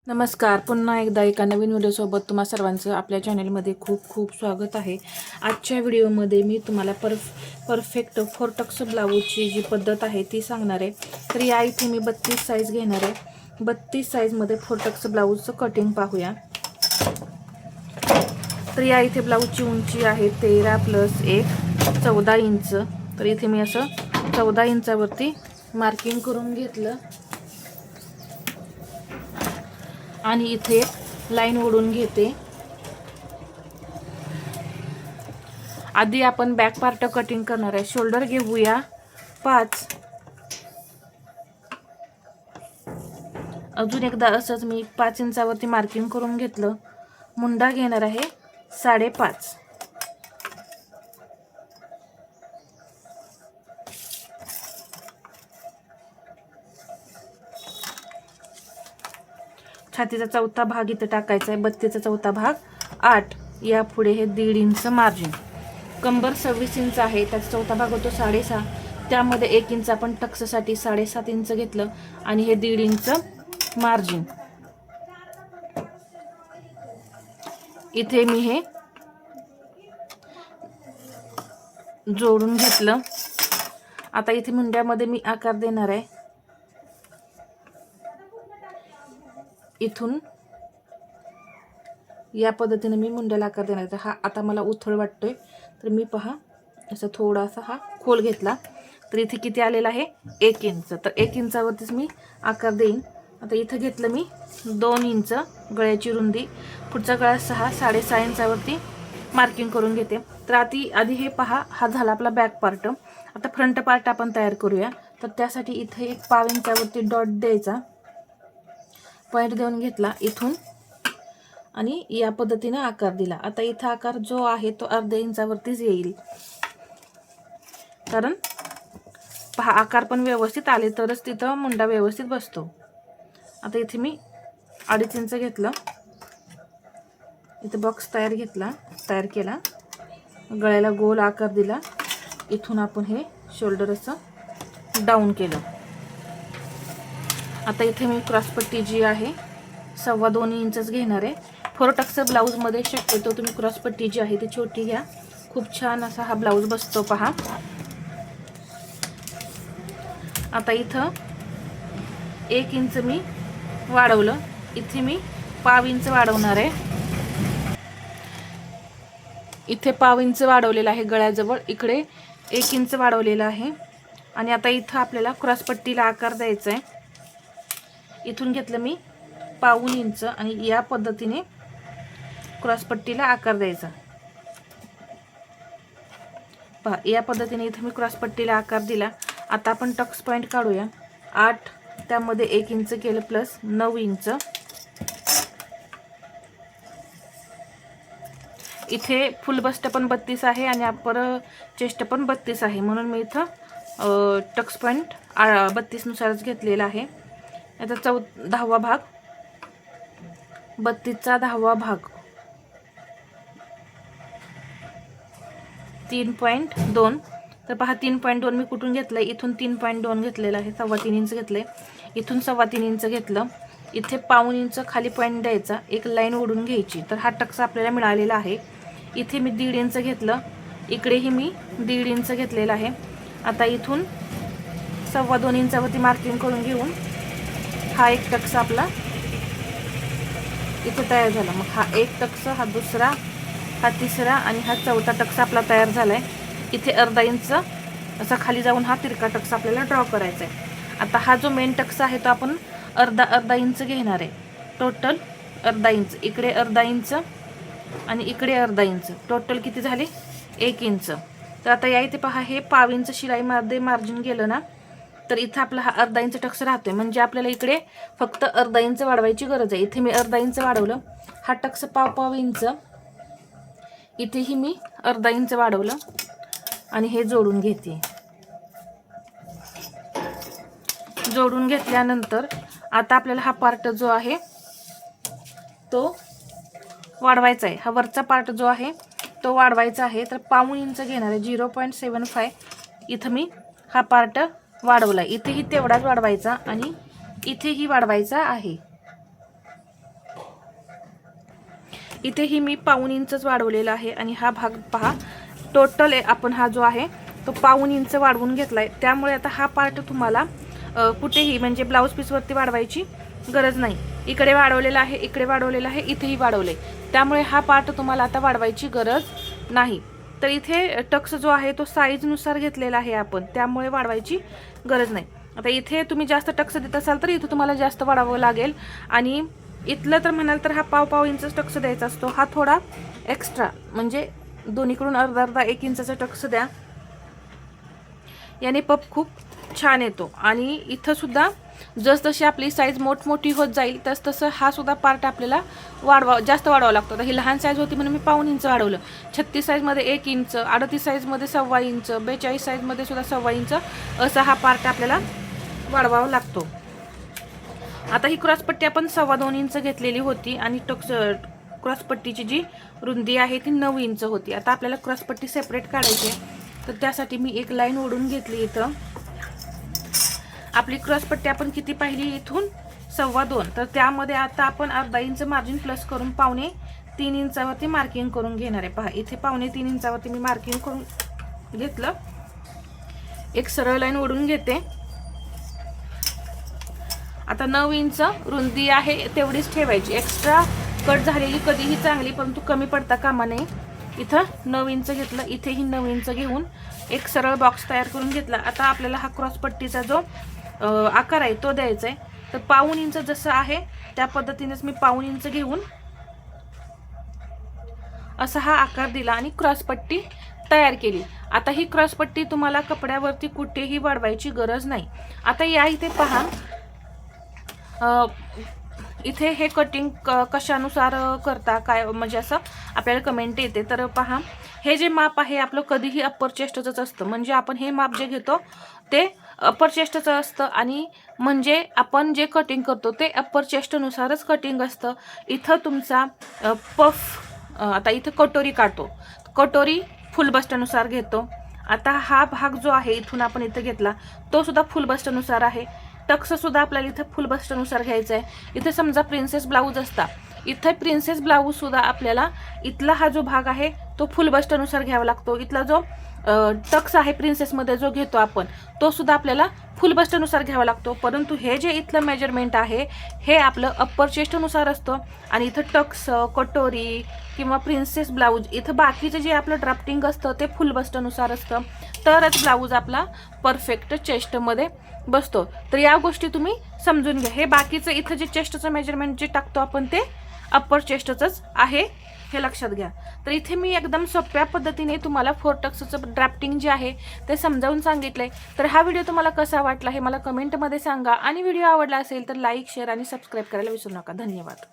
नमस्कार. पुन्हा एकदा एका नवीन व्हिडिओसोबत तुम्हा सर्वांचं आपल्या चॅनलमध्ये खूप खूप स्वागत आहे. आजच्या व्हिडिओमध्ये मी तुम्हाला परफेक्ट फोरटक्स ब्लाऊजची जी पद्धत आहे ती सांगणार आहे. तर या इथे मी 32 साईज घेणार आहे. 32 साईजमध्ये फोरटक्स ब्लाऊजचं कटिंग पाहूया. तर या इथे ब्लाऊजची उंची आहे 13 + 1 14 इंच. तर इथे मी असं 14 इंचावरती मार्किंग करून घेतलं आणि इथे लाईन ओढून घेते. आधी आपण बॅक पार्ट कटिंग करणार आहे. शोल्डर घेऊया 5. अजून एकदा असंच मी 5 इंचावरती मार्किंग करून घेतलं. मुंडा घेणार आहे 5.5. छातीचा चौथा भाग इथं टाकायचा आहे. 32चा चौथा भाग 8. या पुढे हे 1.5 इंच मार्जिन. कंबर 26 इंच आहे, त्याचा चौथा भाग होतो 6.5. त्यामध्ये 1 इंच आपण टक्ससाठी 7.5 इंच घेतलं आणि हे 1.5 इंच मार्जिन. इथे मी हे जोडून घेतलं. आता इथे मुंड्यामध्ये मी आकार देणार आहे. इथून या पद्धतीने मी मुंड्याला आकार देणार आहे. हा आता मला उथळ वाटतोय, तर मी पहा असं थोडासा हा खोल घेतला. तर इथे किती आलेला आहे 1 इंच. तर 1 इंचावरतीच मी आकार देईन. आता इथं घेतलं मी 2 इंच गळ्याची रुंदी. पुढचा गळा 6.5 इंचावरती मार्किंग करून घेते. तर आधी हे पहा, हा झाला आपला बॅक पार्ट. आता फ्रंट पार्ट आपण तयार करूया. तर त्यासाठी इथे एक 1.5 इंचावरती डॉट द्यायचा, पॉईंट देऊन घेतला इथून आणि या पद्धतीने आकार दिला. आता इथं आकार जो आहे तो अर्ध्या इंचावरतीच येईल, कारण पहा आकार पण व्यवस्थित आले तरच तिथं मुंडा व्यवस्थित बसतो. आता इथे मी 2.5 इंच घेतलं. इथे बॉक्स तयार केला. गळ्याला गोल आकार दिला. इथून आपण हे शोल्डर असं डाऊन केलं. आता इथे मी क्रॉसपट्टी जी आहे 2.25 इंचच घेणार आहे. फोरटक्स ब्लाऊजमध्ये शक्यतो तुम्ही क्रॉसपट्टी जी आहे ती छोटी घ्या. खूप छान असा हा ब्लाऊज बसतो पहा. आता इथं 1 इंच मी वाढवलं. इथे मी 1.5 इंच वाढवणार आहे. इथे 1.5 इंच वाढवलेलं आहे गळ्याजवळ, इकडे 1 इंच वाढवलेलं आहे. आणि आता इथं आपल्याला क्रॉसपट्टीला आकार द्यायचा आहे. इथून घेतलं मी 1.5 इंच आणि या पद्धतीने क्रॉसपट्टीला आकार द्यायचा. पहा या पद्धतीने इथं मी क्रॉसपट्टीला आकार दिला. आता आपण टक्स पॉईंट काढूया. 8 त्यामध्ये 1 इंच केलं प्लस 9 इंच. इथे फुल बस्ट पण 32 आहे आणि अप्पर चेस्ट पण 32 आहे, म्हणून मी इथं टक्स पॉईंट 32 नुसारच घेतलेला आहे. याचा 10वा भाग 32चा 10वा भाग 3.2. तर पहा 3.2 मी कुठून घेतलं, इथून 3.2 घेतलेलं आहे. 3.25 इंच घेतले. इथून 3.25 इंच घेतलं. इथे 1.5 इंच खाली पॉईंट द्यायचा, एक लाईन ओढून घ्यायची. तर हा टक्स आपल्याला मिळालेला आहे. इथे मी 1.5 इंच घेतलं, इकडेही मी 1.5 इंच घेतलेला आहे. आता इथून 2.25 इंचावरती मार्किंग करून घेऊन हा एक टक्स आपला इथे तयार झाला. मग हा एक टक्स, हा दुसरा, हा तिसरा आणि हा चौथा टक्स आपला तयार झालाय. इथे अर्धा इंच असा खाली जाऊन हा तिरका टक्स आपल्याला ड्रॉ करायचा आहे. आता हा जो मेन टक्स आहे तो आपण अर्धा इंच घेणार आहे. टोटल अर्धा इंच, इकडे अर्धा इंच आणि इकडे अर्धा इंच, टोटल किती झाले 1 इंच. तर आता या इथे पहा हे 1.5 इंच शिलाईमध्ये मार्जिन गेलं ना, तर इथं आपला हा अर्धा इंच टक्स राहतोय. म्हणजे आपल्याला इकडे फक्त अर्धा इंच वाढवायची गरज आहे. इथे मी अर्धा इंच वाढवलं. हा टक्स 1.5 इंच, इथेही मी अर्धा इंच वाढवलं आणि हे जोडून घेते. जोडून घेतल्यानंतर आता आपल्याला हा पार्ट जो आहे तो वाढवायचा आहे. हा वरचा पार्ट जो आहे तो वाढवायचा आहे. तर 1.5 इंच घेणार आहे. 0.75 इथं मी हा पार्ट वाढवला. इथेही तेवढाच वाढवायचा आणि इथेही वाढवायचा आहे. इथेही मी 1.5 इंचच वाढवलेला आहे आणि हा भाग पहा टोटल आपण हा जो आहे तो 1.5 इंच वाढवून घेतलाय. त्यामुळे आता हा पार्ट तुम्हाला कुठेही म्हणजे ब्लाऊज पीसवरती वाढवायची गरज नाही. इकडे वाढवलेला आहे, इकडे वाढवलेला आहे, इथेही वाढवले, त्यामुळे हा पार्ट तुम्हाला आता वाढवायची गरज नाही. तर इथे टक्स जो आहे तो साईजनुसार घेतलेला आहे आपण, त्यामुळे वाढवायची गरज नाही. आता इथे तुम्ही जास्त टक्स देत असाल तर इथे तुम्हाला जास्त वाढवावं लागेल. आणि इथलं तर म्हणाल तर हा 1.5 इंच टक्स द्यायचा असतो. हा थोडा एक्स्ट्रा म्हणजे दोन्हीकडून अर्धा 1 इंचाचा टक्स द्या, याने पप खूप छान येतो. आणि इथं सुद्धा जसजशी आपली साईज मोठी होत जाईल तसं हा सुद्धा पार्ट आपल्याला जास्त वाढवावा लागतो. आता ही लहान साईज होती म्हणून मी 1.5 इंच वाढवलं. 36 साईजमध्ये 1 इंच, 38 साईजमध्ये 1.25 इंच, 42 साईजमध्ये सुद्धा 1.25 इंच असा हा पार्ट आपल्याला वाढवावा लागतो. आता ही क्रॉसपट्टी आपण 2.25 इंच घेतलेली होती आणि क्रॉसपट्टीची जी रुंदी आहे ती 9 इंच होती. आता आपल्याला क्रॉसपट्टी सेपरेट काढायची आहे, तर त्यासाठी मी एक लाईन ओढून घेतली. इथं आपली क्रॉसपट्टी आपण किती पाहिली, इथून 2.25, तर त्यामध्ये आता आपण अर्धा इंच मार्जिन प्लस करून 2.25 इंचावरती मार्किंग करून घेणार आहे. पहा इथे 2.25 इंचावरती मी मार्किंग करून घेतलं. एक सरळ लाईन ओढून घेते. आता 9 इंच रुंदी आहे तेवढीच ठेवायची. एक्स्ट्रा कट झालेली कधीही चांगली, परंतु कमी पडता कामा नये. इथं 9 इंच घेतलं, इथेही 9 इंच घेऊन एक सरळ बॉक्स तयार करून घेतला. आता आपल्याला हा क्रॉसपट्टीचा जो आकार आहे तो द्यायचा आहे. तर 1.25 इंच जसं आहे त्या पद्धतीनेच मी 1.25 इंच घेऊन असा हा आकार दिला आणि क्रॉसपट्टी तयार केली. आता ही क्रॉसपट्टी तुम्हाला कपड्यावरती कुठेही वाढवायची गरज नाही. आता या इथे पहा, इथे हे कटिंग कशानुसार करता काय म्हणजे असं आपल्याला कमेंट येते. तर पहा, हे जे माप आहे आपलं कधीही अप्पर चेस्टचंच असतं. म्हणजे आपण हे माप जे घेतो ते अप्पर चेस्टचं असतं आणि म्हणजे आपण जे कटिंग करतो ते अप्पर चेस्टनुसारच कटिंग असतं. इथं तुमचा पफ आता इथं कटोरी काढतो, कटोरी फुल बस्टानुसार घेतो. आता हा भाग जो आहे इथून आपण इथं घेतला तो सुद्धा फुल बस्टानुसार आहे. टक्स सुद्धा आपल्याला इथं फुल बस्टानुसार घ्यायचा आहे. इथे समजा प्रिन्सेस ब्लाऊज असता, इथे प्रिन्सेस ब्लाऊज सुद्धा आपल्याला इथला हा जो भाग आहे तो फुल बस्टानुसार घ्यावा लागतो. इथला जो टक्स आहे प्रिन्सेसमध्ये जो घेतो आपण तो सुद्धा आपल्याला फुल बस्टानुसार घ्यावा लागतो. परंतु हे जे इथलं मेजरमेंट आहे हे आपलं अप्पर चेस्टनुसार असतं. आणि इथं टक्स, कटोरी किंवा प्रिन्सेस ब्लाऊज इथं बाकीचं जे आपलं ड्राफ्टिंग असतं ते फुल बस्टानुसार असतं, तरच ब्लाऊज आपला परफेक्ट चेस्टमध्ये बसतो. तर या गोष्टी तुम्ही समजून घ्या. हे बाकीचं इथं जे चेस्टचं मेजरमेंट जे टाकतो आपण ते अप्पर चेस्टचंच आहे, हे लक्षात घ्या. तर इथे मी एकदम सोप्या पद्धतीने तुम्हाला 4 टक्सचं ड्राफ्टिंग जे आहे ते समजावून सांगितलंय. तर हा व्हिडिओ तुम्हाला कसा वाटला हे मला कमेंटमध्ये सांगा आणि व्हिडिओ आवडला असेल तर लाईक, शेअर आणि सबस्क्राईब करायला विसरू नका. धन्यवाद.